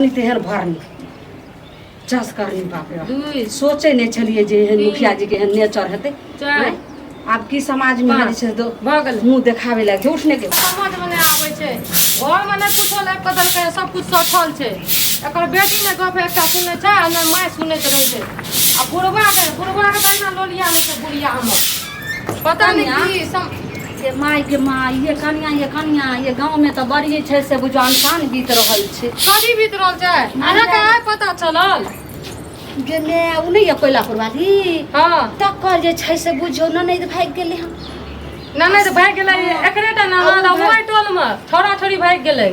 तेहन भरनी चस करनी बाप रे सोचे नहीं छलिए जे मुखिया जी के नेचर हेते आब की समाज में हाल छै तो भगल मुंह देखावे लाग झूठ ने के समझ में नहीं आवे छै घर में नहीं कुछो लाग बदल के सब कुछ सठल छै एकर बेटी ने गप एकटा सुनै छै आ ने माय सुनैत रहै छै आ बुढ़वा के तहिना लोलिया ले छै बुढ़िया हमर पता नहीं की सम ये माय ये कनिया ये गांव में तो बड़ी छै से बुझो अनसान बीत रहल छै कभी बीत रहल छै अहाँ के आइ पता चलल जे मैं उ नहीं कोइला परवाली हां तकर जे छै से बुझो ननद भाग गेलै हम ननद भाग गेलै एकरेटा ननद ओइ टोल में छोरा छोरी भाग गेलै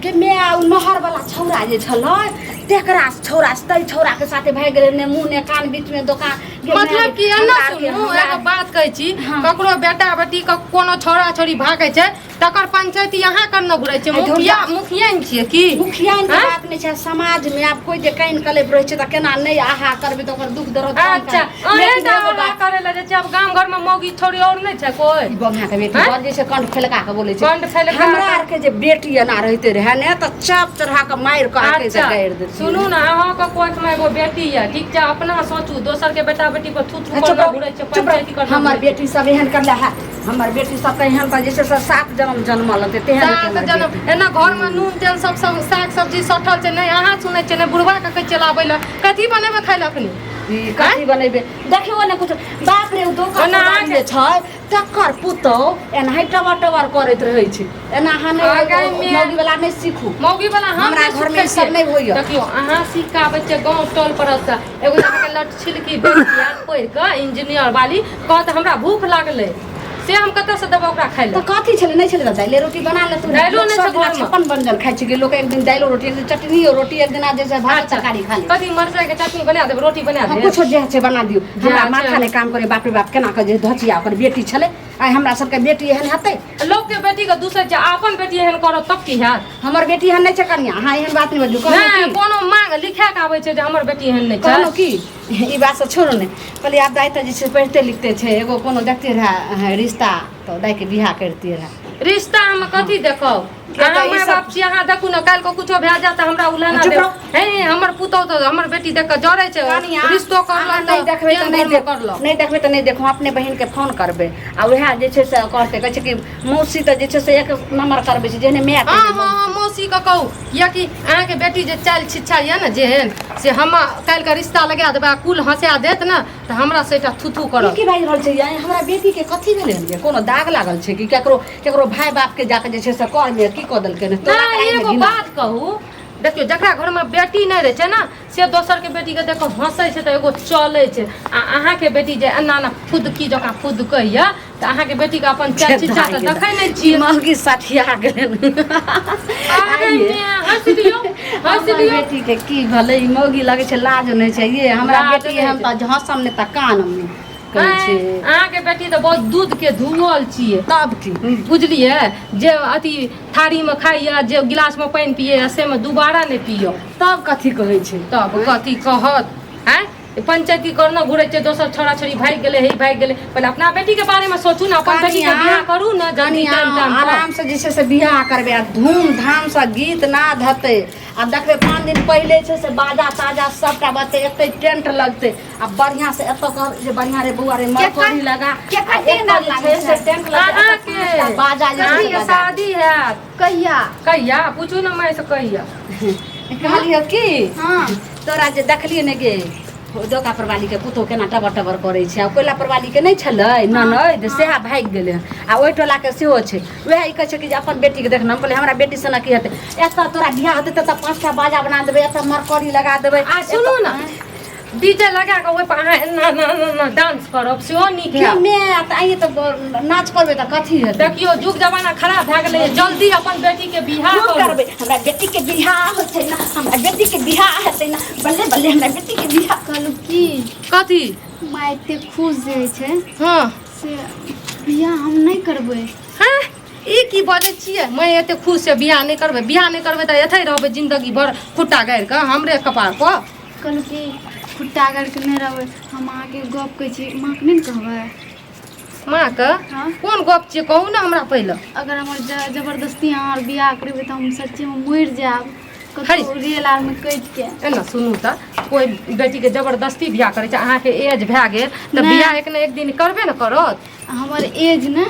के मैं उ नहर वाला छौरा जे छलै तेकरा छौरा के साथे भाग गेलै ने मुंह ने कान बीच में दुकान मतलब कि एना सुनू एगो बात कहै छी ककरो बेटा बेटी के कोनो छोरा छोरी भागै छै तकर पंचायती यहाँ करना घुरै छै मुखिया ने छियै की मुखिया के बात नहीं छै समाज में आप कोई जे कान कलेब रहै छै त केना नहीं आहा करबे त ओकर दुख दर्द अच्छा अरे दावा करे ले जे अब गांव घर में मौगी छोरी और नहीं छै कोई बंगा के बेटी और जे छै कंठ फैलका के बोलै छै कंठ फैलका हमरा आर के जे बेटी एना रहिते रहे ने त चाप चढ़ा के मार के आके से गाड़ दे सुनू ना अहाँ के कोर्ट में एगो बेटी है ठीक छै अपना सोचू दोसर के बेटा बेटी पर थू थू कर घुरै छै पंचायती कर हमर बेटी सब एहन करले है हमर बेटी सब एहन पर जैसे 7 जन्म जन्मल ते तेहन जन्म एना घर में नून तेल सब साग सब्जी सठल छै नहीं अहाँ सुनै छै नहीं बुढ़वा के कह चलाबै ल कथी बनेबे खाइ ल अखनी कथी बनेबे देखियो ने कुछ बाप रे दोकान जे छै तकर पुतौ एना टवर करैत रहै छै एना हने मौगी वाला नहीं सीखू मौगी वाला हमरा घर में सब नहीं होइयो देखियो अहाँ सिखाबै छै गांव टोल पर से एगो लड़का के लट छिलकी बेटिया पढ़ के इंजीनियर वाली कहत हमरा भूख लागलै से हम कत से देबो ओकरा खाइ ल त कथी छले नहीं छले दाइले रोटी बना ले तू दाइलो नहीं छै घर में 56 व्यंजन खाइ छी के लोग एक दिन दाइलो रोटी एक दिन चटनी रोटी एक दिन जैसे भात तरकारी खा ले कथी मरचाई के चटनी बना देब रोटी बना देब कुछ जे छै बना दियो हमरा माथा ने काम करे बाप रे बाप केना के जे धचिया ओकर बेटी छले आइ हमरा सब के बेटी एहन हते लोग के बेटी के दूसर जे अपन बेटी एहन करत तब की हैत हमर बेटी एहन नहीं छै कनिया हां एहन बात नहीं बजू नहीं कोनो मांग लिखा के आबै छै जे हमर बेटी एहन नहीं छै कोनो की ई बात से छोड़ो ने पहले आप दाई त जे छै पढ़ते लिखते छै एगो कोनो देखते रहा रिश्ता तो दाई के बियाह करती रहा रिश्ता हम कथी देखौ अहाँ माय बाप छी अहाँ देखू न काल को कुछो भए जात हमरा उलाना दे हे हमर पुतौ तो हमर बेटी देख के जरै छै रिश्तो करला नहीं देखबे त नहीं करलो नहीं देखबे त नहीं देखो अपने बहन के फोन करबे आ उहा जे छै से कहते कहै छै कि मौसी त जे छै से एक नंबर करबे छै जेने मैं हां मौसी के कहू या कि अहाँ के बेटी जे चाल छिछा या न जेहन से हम काल के रिश्ता लगा देबा कुल हंसा देत न त हमरा सेटा थुथु करब की भाई रहल छै हमरा बेटी के कथी भेलै जे कोनो दाग लागल छै कि केकरो भाई बाप के जाके जे छै से कर में की कदल के नहीं एगो बात कहू देखियो जकरा घर में बेटी नहीं रहे छै ना से दोसर के बेटी के देखो हंसै छै त एगो चलै छै आ अहाँ के बेटी जे एना ना खुद की जका खुद कहैया त अहाँ के बेटी के अपन चाल चिचा त देखै नै छी मौगी साठिया गेलै हंस दियो बेटी के की भले मौगी लगे छै लाज नहीं छै ये हमरा बेटी हम त हंसम ने त कानम ने अहाँ के बेटी तो बहुत दूध के धुआल छिए तब की बुझलिए जे अथी थारी में खाइया जे गिलास में पानी पिए से में दोबारा नहीं पियो तब कथी कहै छै तब कथी कहत हैं पंचायती करना घुरे छै दोसर छोरा छोरी भाग गेले हे भाग गेले पहले अपना बेटी के बारे में सोचू ना अपन बेटी के बियाह करू ना जानी आराम से जैसे से बियाह करबे आ धूमधाम से गीत नाद हते आ देखबे 5 दिन पहले छै से बाजा ताजा सबटा बते एते टेंट लगते आ बढ़िया से एत कर जे बढ़िया रे बुआ रे मरकरी लगा के कते ना लागे से टेंट लगा के बाजा जे शादी है कहिया पूछू ना मैं से कहिया कहलियो की हां तोरा जे देखलिए ने गे दोका परवाली के पुतो केना टबर करे छै आ कोइला परवाली के नहीं छलै ननद सेहा भाग गेलै आ ओइ टोला के सेहो छै वएह ई कहै छै कि जे अपन बेटी के देखना बोले हमरा बेटी से ना की हेतै एता तोरा बियाह हेतै त 5टा बाजा बना देबै एता मरकरी लगा देबै आ सुनू ना डीजे लगा के ओइ पर ना डांस करब सेहो नीक है मैं त आइ त नाच करबे त कथी हेतै देखियो जुग जमाना खराब भ गेलै जल्दी अपन बेटी के बियाह करबे हमरा बेटी के बियाह होतै ना हमरा बेटी के बियाह हेतै ना बल्ले बल्ले हमरा बेटी के बियाह कहलू की कथी माय एते खुश जे छै हां से बियाह हम नहीं करबै हैं ई की बाजै छियै मैं एते खुश से बियाह नहीं करबै त एथै रहबै जिंदगी भर खुट्टा गाड़ के हमरे कपार पर कहलू की खुट्टा गाड़ के नहीं रहबै हम आगे गप कहै छी मां के नहीं कहबै मां के हां कोन गप छियै कहू ना हमरा पहिले अगर हमर जबरदस्ती अहाँ बियाह करबै त हम सच्चे में मर जाब कतो रेल आर में कट के एना सुनू त कोई बेटी के जबरदस्ती बियाह करे छै अहाँ के एज भए गेल त नहि। बियाह एक न एक दिन करबे न करत। हमर एज ने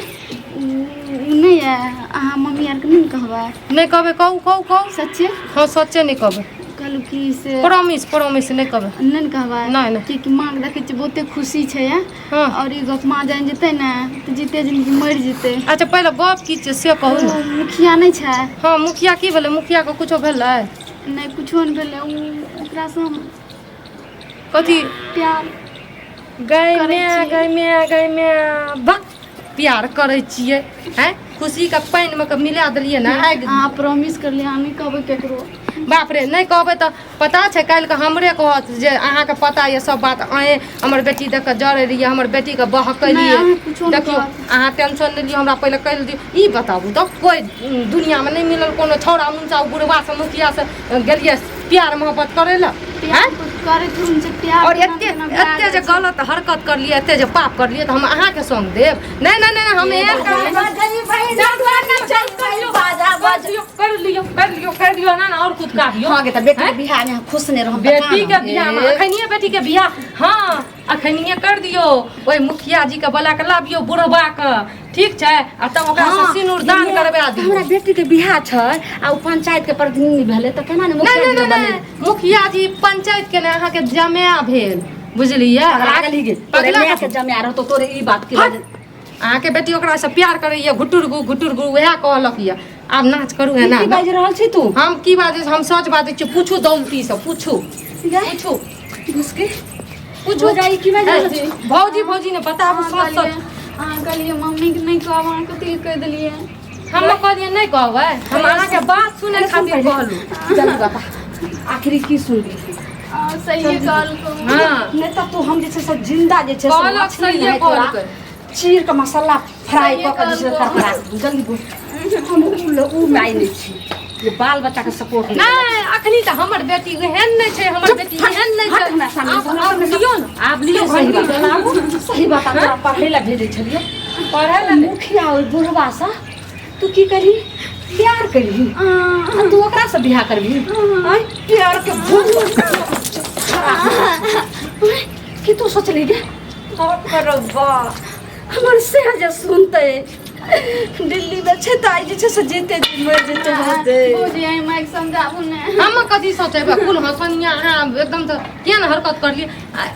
नहीं है, अहाँ मम्मी आर के नहीं कहबै? नहीं कहबे, कहू सच्चे हाँ सच्चे नहीं कहबे, कहलू कि से प्रॉमिस नहीं कहबे। नहीं कहबै? नहीं। कि माँ के देखै छियै बहुते खुशी छै हाँ। और ई गप माँ जान जेतै ने तऽ जीते जिंदगी मरि जेतै। अच्छा पहले गप की छै से कहू ओ, न। मुखिया नहीं छै? हाँ मुखिया की भेलै, मुखिया के कुछो भेलै? नहीं कुछो नहीं भेलै, ओकरा से हम कथी प्यार गै मैं बक प्यार करे छियै हैं, खुशी के पानि में के मिला देलियै ना आगि। अहाँ प्रॉमिस करलियै, अहाँ नहीं कहबै केकरो? बाप रे नहीं कहबै तऽ पता छै काल्हि के हमरे कहत जे अहाँके पता ये सब बात, अहें हमर बेटी देख के जरे रहियै, हमर बेटी के बहकलियै। नहीं, अहाँ कुछो नहीं देखियो कहत। अहाँ टेंशन नहि लियो, हमरा पहिले कहि दियौ। ई बताबू तऽ कोई दुनिया में नहीं मिलल कोनो छौड़ा मुंचा बुढ़वा से मुखिया से गेलियै प्यार मोहब्बत करे ला? प्यार करे के उनसे प्यार और बिना एते केना बियाह एते जे होइ छै? गलत हरकत करलियै, एते जे पाप करलियै तऽ हम अहाँके संग देब? नहीं हम एहन कर लियो ना और कुछ काटियो। हाँ गे त बेटी के बियाह में खुश नहीं रहब। बेटी के बियाह में अखनिए बेटी के बियाह हाँ अखनिए कर दियो। ओइ मुखिया जी के बोला के लाबियो बुढ़वा के, ठीक छै? आ तब ओकरा से सिनुर दान करबा दियो। हमरा बेटी के बियाह छै आ उ पंचायत के प्रतिनिधि भेले त केना ने मुखिया जी बने? मुखिया जी पंचायत के ने अहाँ के जमाया भेल, बुझलियै? पागल ही गे तोरे ले के जमे रहतो तोरे ई बात के वजह। अहाँ के बेटी ओकरा से प्यार करैया, घुटुर गु वएह कहलक ये आब नाच करू है ना। की बाज रहल छी तू? हम की बाजै छी, हम सच बाजै छी। पूछू दौलती से पूछू घुसके पूछो जाई की बाज रहल छी? भौजी ने बताबू सच सच। अहाँ कहलियै मम्मी के नहीं कहब, अहाँ कथी कह देलियै? हम कहलिए नहीं कहबै, हम अहाँ के बात सुने खातिर कहलू। जल्दी बता आखिरी की सुनली? सही कहल को। हाँ नहीं त तू हम जे छै से जिंदा जे छै से कहलक मछली सहिए है तोरा कहलकै। चीर के मसाला फ्राई सहिए क के जैसे कहलको। करकरा जल्दी बोल। हम उ माय नहीं छी ये बाल बच्चा के सपोर्ट नहीं। नहीं अखनी त हमर बेटी एहन नहीं छै, हमर बेटी एहन नहीं हट ना छै। सामने आप लियो न, आप लियो सही बात। सही बात तोरा पढ़ै ला भेजै छलिए। पढ़े ला मुखिया और बुढ़वा सा तू की करी? प्यार करी आ तू ओकरा से बियाह करबी? आय प्यार के भूत की तू सोचली गे? करबा हमर से जे सुनते दिल्ली में छै त आई जे छै से जीते जी मर जेते होते। भौजी आई माइक समझाबू ने। हम कथी सोचेबे कुल हसनिया अहाँ एकदम से किया न हरकत करलिए।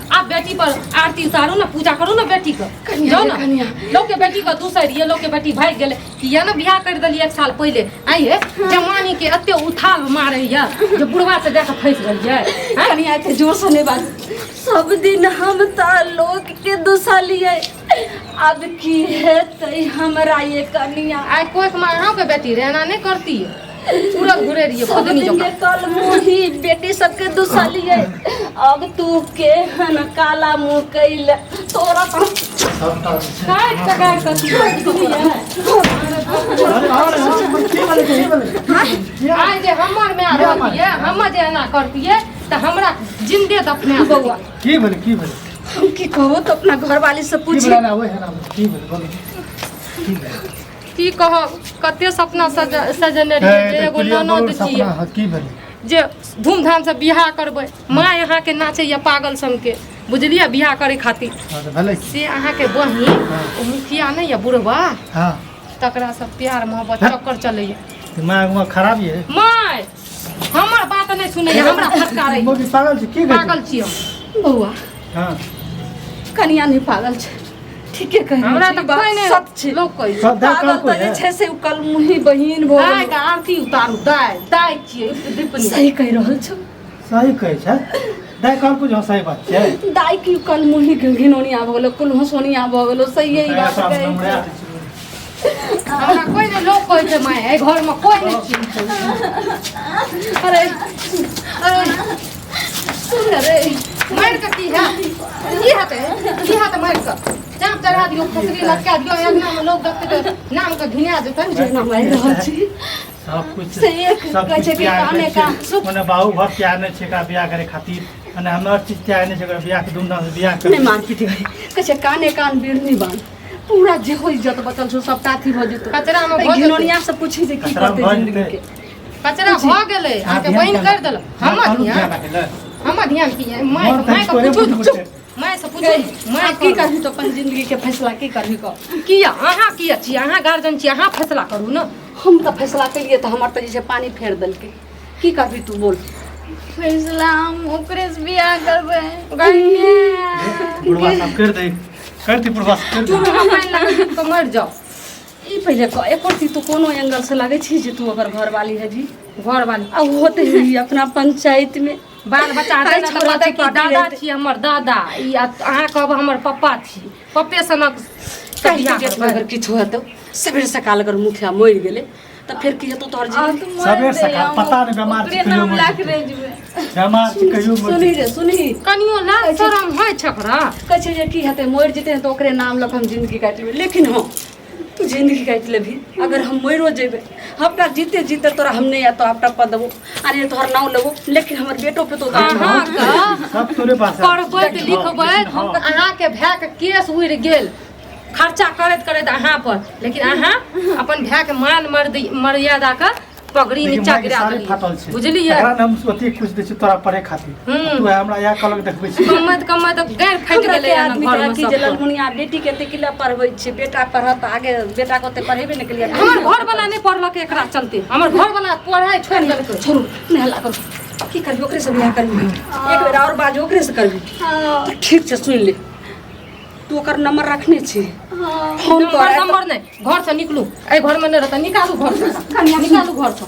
आप बेटी पर आरती उतारू ना, पूजा करू ना बेटी के। जाओ ना लोग के बेटी के दूसरिए लोग के बेटी भाग गेले किया ना बियाह कर देलिए 1 साल पहले। आइए जमानी के एते उथाल मारे या जे बुढ़वा से जाके फंस गेलिए। कनिया के जोर से नहीं बात। सब दिन हम त लोग के दुसालिए अब की है तई हमरा ये कनिया आई कोई माँ अहाँ के बेटी रहना नहीं करती है, पूरा घुरे रही है सब खुद नहीं दिन के जोका। कल मुही बेटी सबके दुसालिए अब तू के हन काला मुंह कैल तोरा तो काय टका कथी आई जे हमर में रहती है, हम जे एना करती है त हमरा जिंदे दफना बउआ। की भेल हम की कहू तो अपना घर वाली से की पूछी। भेल ओए है ना की भेल बोलो की भेल की कह कते सपना सजने रहिए जे एगो ननद छिए सपना की भेल जे धूमधाम से बियाह करबै। माँ यहाँ के नाचे या पागल सन के बुझलिए बियाह करे खातिर हां तो भेलै से अहाँ के बहिन ओ मुखिया नहीं या बुढ़वा हां तकरा से प्यार मोहब्बत चक्कर चलैया। दिमाग में खराब ये माय हमर बात नहीं सुनै हमरा फटकारै मोगी पागल छी की पागल छियो बउआ हां कनिया नहीं पागल छै, ठीके कह हमरा त कोई नहीं सच छै। लोग कोई सब दा पागल कर त जे छै से उ कल मुही बहिन भो दाय के आरती उतारू दाय छिए दीपनी। सही कह रहल छौ। सही कहै छै दाय कहल कुछ सही बात छै। दाई की कल मुही घिनौनी आब गेलो कुल हंसोनी आब गेलो सही यही बात कहे। हमरा कोई नहीं लोग कोई छै माय ए घर में कोई नहीं छी। अरे अरे सुन रे मार के की हाथ मार के चाप चढ़ा दियो, खसरी लटका दियो, अंगना में लोग देखते तो नाम के घिना जेतन। जेना मार रहल छी सब कुछ से एक सब कहै छै कि काने का मने बाहु घर तैयार नहीं छै का बियाह करे खातिर मने हमर चीज तैयार नहीं छै ओकरा बियाह के धूमधाम से बियाह नहीं कर मानती थी भाई कहै छै काने कान बिरनी बान पूरा जे हो इज्जत बचल छौ सब ताथी भ जेतो। कचरा में भोज घिनौनिया से पूछी जे की कचरा करते भऽ जिंदगी जेतै। के कचरा हो गेलै अहाँके बहिन कर देलक हम ध्यान किए माय के पूछू माय से पूछू माय की करही तो अपन जिंदगी के फैसला की करही को किया अहाँ किया छी अहाँ गार्जियन छी अहाँ फैसला करू न हम तो फैसला कलिए तो हमर तो जैसे पानी फेर देलकै की करबी तू बोल फैसला हम ओकरे से बियाह करबै बुढ़वा सब कर दे करती बुढ़वा कर तू पानी लगा तो मर जाओ ई पहले एको तू कोनो एंगल से लगे छी जे तू ओकर घर वाली है जी घर वाली अब होते ही अपना पंचायत में बाल बच्चा आई देना छोड़ा तो दे कि दादा छी हमर दादा ई अहाँ कहब हमर पप्पा छी पप्पे सनक कहीं के अगर किछु हेतौ सबेर सकाल अगर मुखिया मरि गेलै त फिर की हेतौ तोहर जिंदगी सबेर सकाल पता नहीं बीमार छी कहियो बीमार छी कहियो सुनी कनियो लाज शरम होय छकरा कहै छै जे की हेतै मरि जेतै तऽ ओकरे नाम लऽ कऽ हम जिंदगी काटि लेबै लेकिन हाँ तू जिंदगी काटि लेबही अगर हम मरियो जेबै हमरा जीते जीते तोरा हम नहीं तो आपटा पद देबो अरे तोहर नाम लेबो लेकिन हमर बेटो पे तो अहाँ का सब तोरे पास करबै त लिखबै अहाँ के भाय के केस उड़ि गेल खर्चा करैत करैत अहाँ पर लेकिन अहाँ अपन भाय के मान मर्यादा का पगड़ी नीचा गिरा देलियै बुझलियै एकरा हम ओते कुछ दै छी तोरा पढ़े खातिर तू हमरा या कलक देखबै छी कमत तो गैर फाटि गेलै आदमी घर के में की सब जे ललमुनिया बेटी के तेकिला पढ़बै छै बेटा पढ़त आगे बेटा को ते पढ़ेबे नहीं केलिए हमर घर वाला नहीं पढ़लक एकरा चलते हमर घर वाला पढ़ाई छोड़ देलकै छोड़ू नहीं हल्ला करू की करबी ओकरे से बियाह करबी एक बेर और बाज ओकरे से करबी तो ठीक छै सुन ले तू ओकर नंबर रखने छी फोन कर नंबर नहीं घर से निकलू ए घर में नहीं रहता निकालू घर से निकालू घर से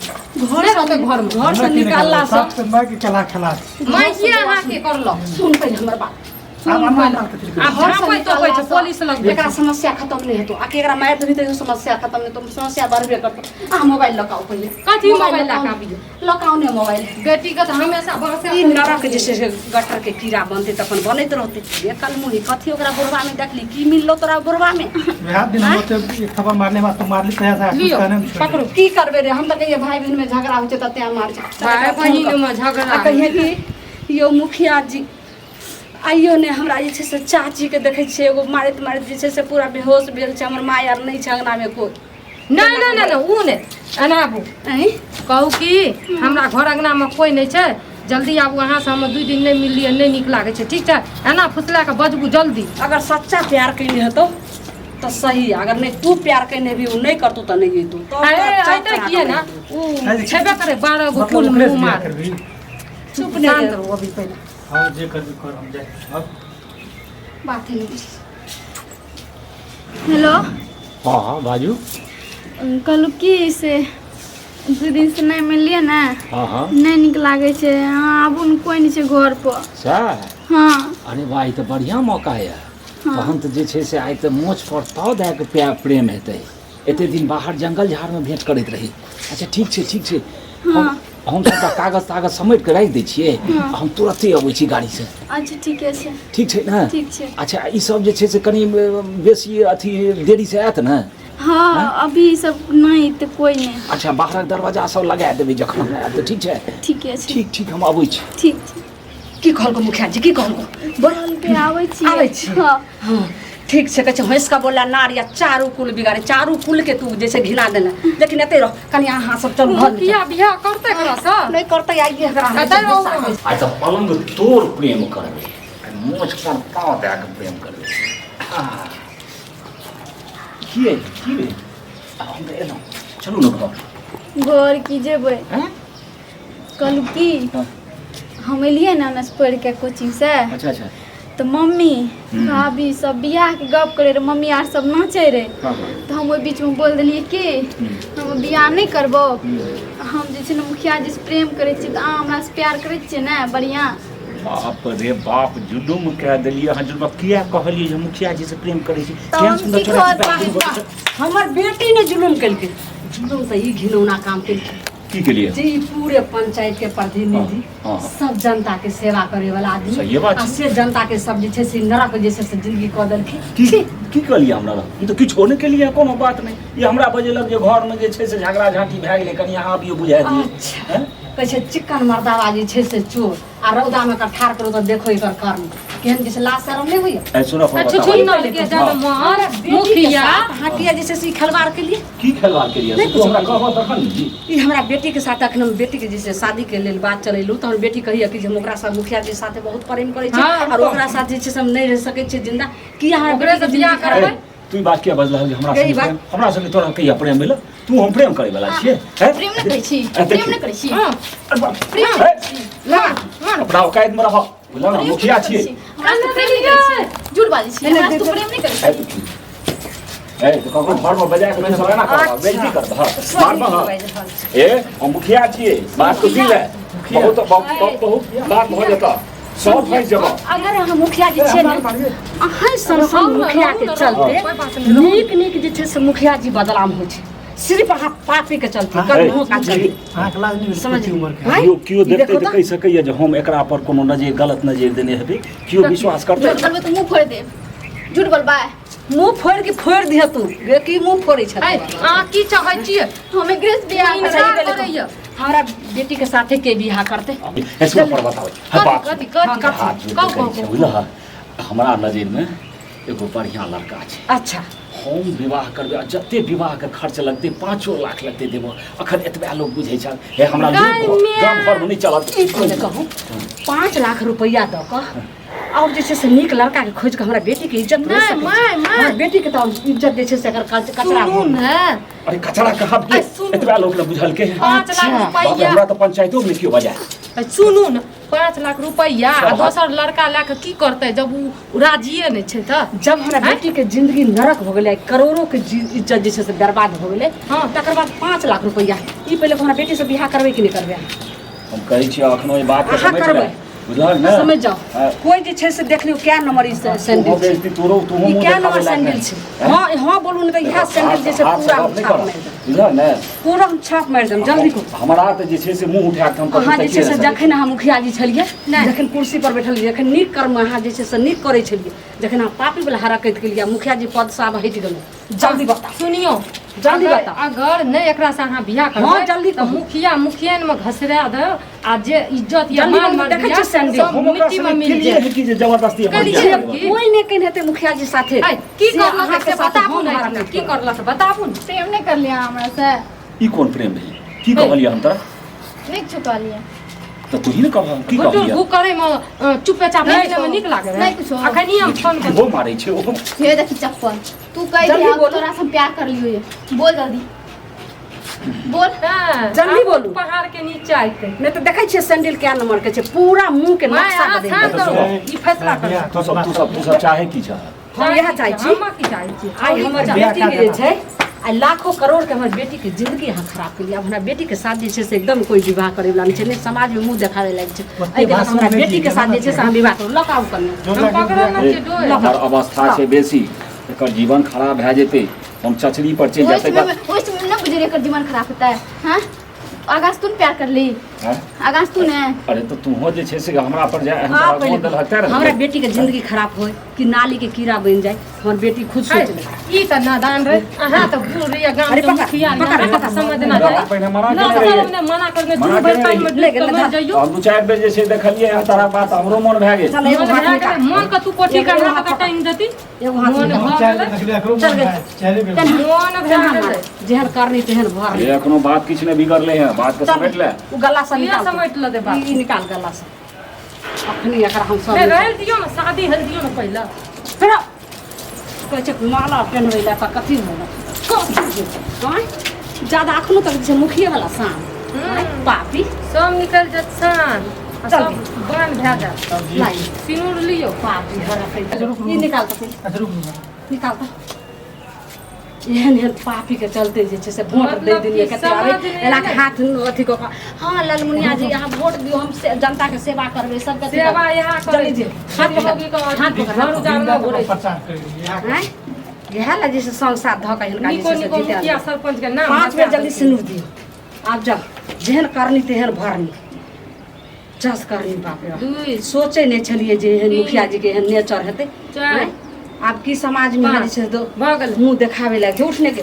घर रहते घर से निकालला से सब मैं के चला खला मैं ये अहाँ के करलो सुन पहले हमर बात अब घर से तो कोई पुलिस लग एकरा समस्या खत्म नहीं हेतौ आ केकरा मार देबी त समस्या खत्म नहीं तो समस्या बढ़बे करतौ आ मोबाइल लगाओ पहले कथी मोबाइल लगाबी लगाओ ने मोबाइल बेटी के तो हमेशा बरसे ई नरक जैसे गटर के कीड़ा बनते त अपन बनैत रहते ये कल मुही कथी ओकरा बुढ़वा में देखली की मिललो तोरा बुढ़वा में वह दिन हम तो एक थप्पड़ मारले बा तो मारली तया से लियो कहने पकड़ो की करबे रे हम त कहिए भाई बहन में झगड़ा होते त त्या मार जा भाई बहिन में झगड़ा कहिए कि यो मुखिया जी आइयो ने हमरा जे छै से चाची के देखै छियै एगो मारैत मारैत जे छै से पूरा बेहोश भेल छै हमर माय आर नहीं छै अंगना में कोई नहीं नहीं नहीं ऊ ने अनाबू कहू कि हमरा घर अंगना में कोई नहीं छै जल्दी आबू अहाँ से हम 2 दिन नहीं मिललिए नहीं नीक लागे छै ठीक छै एना फुसला के बजबू जल्दी अगर सच्चा प्यार कइने हेतौ तो सही अगर नहीं तू प्यार कइने भी उ नहीं करतौ त नहीं हेतौ तो आइते किए ना ऊ छेबे करे 12 गो फूल मुंह मार चुप नहीं शांत रहो अभी पहले हां जे कर हम जाए अब बात नहीं हेलो हाँ बाजू कहलू की से 2 दिन से नहीं मिलिए ना हाँ नहीं निक लागे छै अहाँ आबू ने कोई नहीं छै घर पर सर हाँ अरे वाह ई तो बढ़िया मौका है तहन तो जे छै से आइ तो मोछ पर ताव दे के प्यार प्रेम हेतै एते दिन बाहर जंगल झाड़ में भेंट करैत रही अच्छा ठीक छै हम सबटा कागज तागज समेट के राखि दै छियै हम तुरंते अबै छी गाड़ी से अच्छा ठीके छै ठीक छै ना ठीक छै अच्छा ई सब जे छै से कनी बेसी अथी देरी से आयत ना हाँ अभी सब नहीं तो कोई नहीं अच्छा बाहरक दरवाजा सब लगा देबै जखन हम आयब तऽ ठीक छै ठीके छै ठीक हम अबै छी ठीक छै की कहलको मुखिया जी की कहलको बोल के आबै छी आबै छी हाँ हाँ ठीक से कहे हंस का बोला नार या चारू कुल बिगाड़े चारू कुल के तू जैसे घिना देना लेकिन एते रह कनी अहाँ सब चल घर में किया बियाह करते करा सा नहीं करते आइए एकरा हम कतै गुस्सा रहो? होइ। आइ तऽ पलंग तोड़ प्रेम करबै मोछ पर पाँव दए कऽ प्रेम करबै की रे हम तऽ एलहुँ चलू ने घर घर की जेबै हैं कहलू की हम एलियै ना नस पढ़ के कोचिंग से अच्छा तो मम्मी भाभी सब बियाह के गप करे रहे मम्मी आर सब नाचे रहे हाँ तो हम ओहि बीच में बोल दिलियै कि हम बियाह नहीं करबो हम जे छै ने मुखिया जी से प्रेम करे छियै तो अहाँ हमरा से प्यार करे छियै ना बढ़िया बाप रे बाप जुलुम कह देलियै अहाँ जुलुम किया कहलियै जे मुखिया जी से प्रेम करै छी तो केहन हम सुन्दर की छोड़ा कहत हमर बेटी ने जुलुम केलकै जुलुम से ई घिनौना काम केलकै की केलियै जी पूरे पंचायत के प्रतिनिधि हाँ। सब जनता के सेवा करे वाला सही आदमी बात आ छै। से जनता के सब जे छै से नरक जैसे से जिंदगी कऽ देलखिन की कहलियै हमरा ई तऽ किछो नहि केलियै कोनो बात नहि ई हमरा बजेलक जे घरमे जे छै से झगड़ा झाँटी भए गेलै कनि अहाँ अबियो बुझा दियै अच्छा कहै छै चिक्कन मर्दावा जे छै से चोर आ रौदा में ठाढ़ करू तऽ देखो एकर कर्म केहन जैसे लाज शरम नहीं हुई ऐ सुनो फोन अच्छा बताओ। ठीक ना लगे जब मार मुखिया हाटिया जैसे से खलवाड़ के लिए की खिलवाड़ के लिए नहीं तू हमरा कहबो तखन जी। ई हमरा बेटी के साथ अखन हम बेटी के जैसे शादी के लेल बात चलेलू तो हमर बेटी कहिया कि जे हम ओकरा साथ मुखिया जी साथे बहुत प्रेम करै छी हाँ, और ओकरा साथ जे छै से हम नहीं रह सकै छी जिंदा कि अहाँ ओकरे से बियाह करबै? तू ई बात किया बजला जे हमरा यही संगे बात। प्रेम हमरा संगे तोरा कहिया प्रेम भेल तू हम प्रेम करे वाला छियै हैं प्रेम नहीं करै छी देखी। प्रेम नहीं करै छी हां प्रेम अपना औकात में रह बुझल ना मुखिया छियै हमरा से प्रेम नहीं करै छी झूठ बाजै छी हमरा से तो प्रेम नहीं करै छी ऐ तू ए तो ककरो घर में बजा के मैं सला ना कर बेइज्जती कर मार मार ए हम मुखिया छियै बात को दिल है बहुत बहुत बात हो जाता सब फंस जब अगर हम मुखिया जी छियै ने अहाँ संसद मुखिया के चलते नीक नीक जे छै से मुखिया जी बदलाम होइ छै सिर्फ अहाँ पापी के चलते कलमों का चलते अहाँ क्लास नहीं समझ समझ उम्र के हैं? क्यों ई देखते देखो तो तो। कह सकैया जे हम एकरा पर कोनो नजर गलत नजर देने हेबै क्यों विश्वास करते झूठ बोलबै तो मुंह फोड़ देब झूठ बोलबै मुंह फोड़ के फोड़ दिह तू गे की मुंह फोड़ै छै ऐ आ की चाहै छियै हमें ग्रेस बियाह इनकार करै पहले करैया हमारा बेटी के साथे के बियाह करते ऐसे पर बताओ है बात कथी हाँ, कथी हाथ जोड़ कहू के कहै छै कहू बुझल हमरा नजर में एगो बढ़िया लड़का छै अच्छा हम विवाह करबै आ जते विवाह के खर्च लगतै 5 लाख लगतै देबो अखन एतबे लोग बुझै छै हे हमरा गाय माय। गाम घर में नहीं चलत ई कोन कहूँ 5 लाख रुपया दऽ कऽ और जे छै से नीक लड़का के खोज के हमरा बेटी के इज्जत नहीं, मैं। बेटी के तो इज्जत जे छै से एकर कचरा सुनू हो ने अरे कचरा कहाँ ऐ सुनू। एतबे लोग ने बुझल के 5 लाख अच्छा। बाप रे, रुपैया हमरा तो पंचायतो में क्यों बजाय ऐ सुनू ने 5 लाख रुपैया आ सब दोसर लड़का लए के की करतै जब उ राजिए नहीं छै तऽ जब हमरा हैं? बेटी के जिंदगी नरक हो गेलै करोड़ों के इज्जत जे छै से बर्बाद हो गेलै हाँ। तकर बाद 5 लाख रुपया ई पहिले हमरा बेटी से बियाह करबै कि नहीं करबै हम कहै छी अखनो ई बात के अहाँ समझ करबै। ले बुझल ने समझ जाओ हाँ। कोई जे छै से देख लियो क्या नंबर ई सैंडल छै बेइज्जती तोरो तू ई मुंह क्या देखावे नंबर लायक सैंडल है। छै हाँ हाँ बोलू ने तऽ इएह सैंडल जे छै हाथ से पूरा गप नहीं छाप करब। मारि देब बुझल ने पूरा हम छाप मारि देब जल्दी को हमरा तऽ जे छै से मुंह उठा के हम अहाँ जे छै से कतौ जखन अहाँ मुखिया जी छलियै नहीं। जखन कुर्सी पर बैठल रहियै जखन नीक कर्म अहाँ जे छै से नीक करै छलियै जखन अहाँ पापी वाला हरकत केलियै मुखिया जी पद से आब हटि गेलहुँ जल्दी बता सुनियो जल्दी अगर- बता। अगर नहीं एकरा से अहाँ बियाह करबै हाँ, जल्दी तऽ कहू। मुखिया मुखियन में घसरा दे आ जे इज्जत या जल्दी मान कहू, देखै मर्यादा छियै सैंडल। सब मिट्टी में मिल जाए कि जे जबरदस्ती अपन कलियै बियाह की? करबै। कोई नहीं कहीं हेतै मुखिया जी साथे ऐ की से करलक अहाँके से साथे बताबू हम ने हरकत की करब। करलक से बताबू ने प्रेम नहीं कर लिया हमरा से ई कोन प्रेम भेल की कहलियै हम तोरा नहीं छुपा लिया तऽ तू ही ने कहब की गुटुर कहलियै गु करे में चुपे चाप नहीं बैठने में कुछो। नीक लागे नहीं कुछो। अखन हम फोन कर वो मारै छै ओ ये देखी चप्पल तू कह जल्दी दिया बोलो। तोरा से हम प्यार कर लियो ये बोल जल्दी बोल जल्दी बोलू। पहाड़ के नीचे आइते नहीं तो देखै छियै सैंडल क्या नंबर के छै पूरा मुंह के मैं नक्शा यहाँ बदलि था देबै। तो ई फैसला कर तू सब चाहे की चाह हम इएह चाहै छी हम की चाहै छी आइ हमर बियाह बेटी के कए जे छै आइ लाखों करोड़ के हमर बेटी के जिंदगी अहाँ खराब केलियै अब हमरा बेटी के साथ जे छै से एकदम कोई विवाह करे वाला नहीं छै नहीं समाज में मुंह देखावे लायक छै एहि के बाद हमरा बेटी के साथ जे छै से अहाँ विवाह करू लकाउ करू हम पकड़ो न के डोय एकर अवस्था छै बेसी एकर जीवन खराब भए जेतै हम चचरी पर चलि ओइस जेतै में ना बुझे एकर जीवन खराब होता है हां आगाज तूने प्यार कर ली हैं? आगाज तूने अरे तो तुहो जे छै से हमरा पर जाय हाँ, पहिले दल हत्या हमरा बेटी के जिंदगी खराब होय कि नाली के कीड़ा बन जाए हमर बेटी खुद सोच ले ई त नादान रे अहाँ त बूढ़ रे गांव अरे के पकड़, मुखिया पकड़, अहाँ पकड़, के समझना पकड़, चाहिए पहिने मना ना केने रहियै। हमने मना करने मना चुप भर केने पानी में रहियै। डूब के मर जाइयो हम दू चारि बेर जे छै देखलियै हँ तारा बात हमरो मोन भए गेल चल एगो हाथ निकाल मन का तू कोठी एगो करना हाथ का टाइम देती एगो हाथ मोन निकाल। भर चल गे। मोन तेहन भर मार, जेहन करनी तेहन भर ये एखनो बात किछु नहि बिगड़लै हँ बात के समेट ले उ गला से किया निकाल समेट ल दे बात ई निकाल गला से अखनी एकरा हम सब नहीं रहल दियो ना शादी हल दियो ना पहला फेर कहै छै माला पेनबै ला त कथी होला कथी ज्यादा अखनो तक छै मुखिए वाला शान पापी सब निकल जत सान आ चल। सब बन भे जात लाई सिनुर लियो पापी हरा ई निकाल त निकाल त एहन एहन पापी के चलते जे छै से वोट दे मतलब दिन कि कते आवे समाज में एला के हाथ अथी को हां लालमुनिया जी यहाँ वोट दियो हम से जनता के सेवा करबे सबके सेवा यहाँ करे जल्दी जे हाथ पकड़ हाथ पकड़ घर उजाड़ में बोले हैं इएह ला जैसे संसार धऽ के हिनका निको जे छै निको से जीते मुखिया सरपंच के नाम 5 बेर जल्दी सिनुर दियो आब जा जेहन करनी तेहन भरनी जस करनी बाप रे बाप। दुई सोचे नहीं छलिए जे एहन मुखिया जी के एहन नेचर हेतै चार हैं? आब की समाज में पाँच। जे छै से दो भगल मुंह देखावे लगे उठने के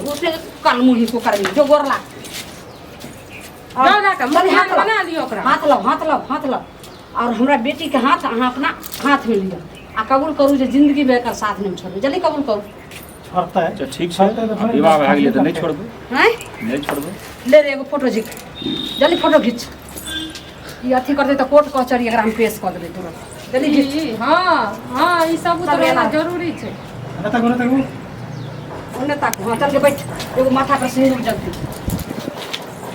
कल मुंह ही को करबी जो गोरला जाओ जाके चल, मुखिया हाथ बना लो लियो ओकरा हाथ लो और हमरा बेटी के हाथ अहाँ अपना हाथ में लियो आ कबूल करू जे जिंदगी में एकर साथ नहीं छोड़ू जल्दी कबूल करू छोड़ता है अच्छा ठीक छै विवाह भए गेलै तऽ नहि छोड़बै हैं नहीं छोड़बै ले रे एगो फोटो झिक जल्दी फोटो खींच ये अथी करते तो कोर्ट कचहरी एकरा में पेश कर देबै तुरंत जल्दी खींच हाँ ई सबूत सब रहना लेना। जरूरी छै ना तक ना तक ओने तक हाँ चल के बैठ एगो माथा पर सिंदूर जल्दी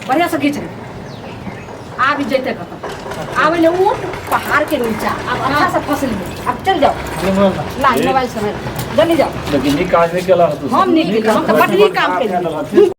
बढ़िया से खींच आ भी जैते कत आवे ले ऊँट पहाड़ के नीचा अब अच्छा से फसल में अब चल जाओ ला मोबाइल समय जल्दी जाओ लेकिन नीक काज नहि केला हम नहीं गेलियै, हम तो बड़ नीक काम केलियै।